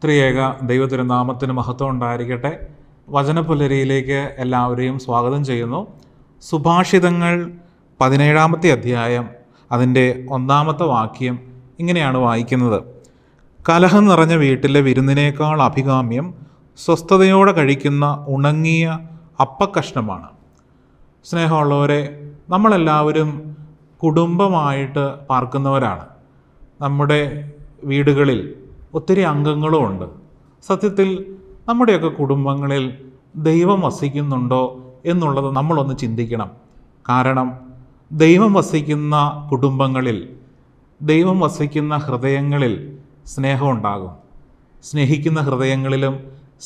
ത്രിയേക ദൈവതിരുനാമത്തിന് മഹത്വം ഉണ്ടായിരിക്കട്ടെ. വചനപുലരിയിലേക്ക് എല്ലാവരെയും സ്വാഗതം ചെയ്യുന്നു. സുഭാഷിതങ്ങൾ 17-ാമത്തെ അധ്യായം അതിൻ്റെ 1-ാമത്തെ വാക്യം ഇങ്ങനെയാണ് വായിക്കുന്നത്: കലഹം നിറഞ്ഞ വീട്ടിലെ വിരുന്നിനേക്കാൾ അഭികാമ്യം സ്വസ്ഥതയോടെ കഴിക്കുന്ന ഉണങ്ങിയ അപ്പക്കഷ്ണമാണ്. സ്നേഹമുള്ളവരെ, നമ്മളെല്ലാവരും കുടുംബമായിട്ട് പാർക്കുന്നവരാണ്. നമ്മുടെ വീടുകളിൽ ഒത്തിരി അംഗങ്ങളും ഉണ്ട്. സത്യത്തിൽ നമ്മുടെയൊക്കെ കുടുംബങ്ങളിൽ ദൈവം വസിക്കുന്നുണ്ടോ എന്നുള്ളത് നമ്മളൊന്ന് ചിന്തിക്കണം. കാരണം ദൈവം വസിക്കുന്ന കുടുംബങ്ങളിൽ, ദൈവം വസിക്കുന്ന ഹൃദയങ്ങളിൽ സ്നേഹമുണ്ടാകും. സ്നേഹിക്കുന്ന ഹൃദയങ്ങളിലും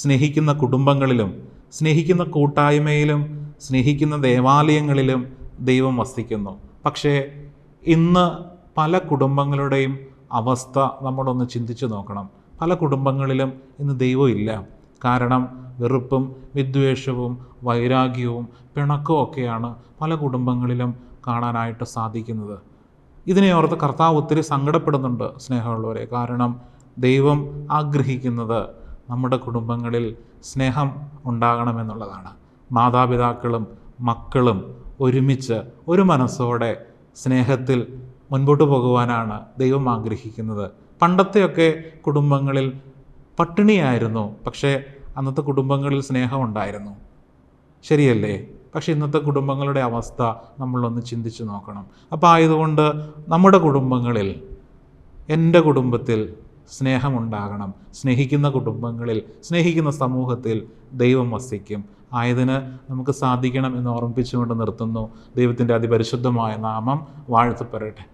സ്നേഹിക്കുന്ന കുടുംബങ്ങളിലും സ്നേഹിക്കുന്ന കൂട്ടായ്മയിലും സ്നേഹിക്കുന്ന ദേവാലയങ്ങളിലും ദൈവം വസിക്കുന്നു. പക്ഷേ ഇന്ന് പല കുടുംബങ്ങളുടെയും അവസ്ഥ നമ്മളൊന്ന് ചിന്തിച്ചു നോക്കണം. പല കുടുംബങ്ങളിലും ഇന്ന് ദൈവം ഇല്ല. കാരണം വെറുപ്പും വിദ്വേഷവും വൈരാഗ്യവും പിണക്കവും ഒക്കെയാണ് പല കുടുംബങ്ങളിലും കാണാനായിട്ട് സാധിക്കുന്നത്. ഇതിനെ ഓർത്ത് കർത്താവ് ഒത്തിരി സങ്കടപ്പെടുന്നുണ്ട് സ്നേഹമുള്ളവരെ. കാരണം ദൈവം ആഗ്രഹിക്കുന്നത് നമ്മുടെ കുടുംബങ്ങളിൽ സ്നേഹം ഉണ്ടാകണമെന്നുള്ളതാണ്. മാതാപിതാക്കളും മക്കളും ഒരുമിച്ച് ഒരു മനസ്സോടെ സ്നേഹത്തിൽ മുൻപോട്ട് പോകുവാനാണ് ദൈവം ആഗ്രഹിക്കുന്നത്. പണ്ടത്തെയൊക്കെ കുടുംബങ്ങളിൽ പട്ടിണിയായിരുന്നു, പക്ഷേ അന്നത്തെ കുടുംബങ്ങളിൽ സ്നേഹമുണ്ടായിരുന്നു. ശരിയല്ലേ? പക്ഷേ ഇന്നത്തെ കുടുംബങ്ങളുടെ അവസ്ഥ നമ്മളൊന്ന് ചിന്തിച്ചു നോക്കണം. അപ്പോൾ ആയതുകൊണ്ട് നമ്മുടെ കുടുംബങ്ങളിൽ, എൻ്റെ കുടുംബത്തിൽ സ്നേഹമുണ്ടാകണം. സ്നേഹിക്കുന്ന കുടുംബങ്ങളിൽ, സ്നേഹിക്കുന്ന സമൂഹത്തിൽ ദൈവം വസിക്കും. ആയതിന് നമുക്ക് സാധിക്കണം എന്ന് ഓർമ്മിപ്പിച്ചുകൊണ്ട് നിർത്തുന്നു. ദൈവത്തിൻ്റെ അതിപരിശുദ്ധമായ നാമം വാഴ്ത്തപ്പെടട്ടെ.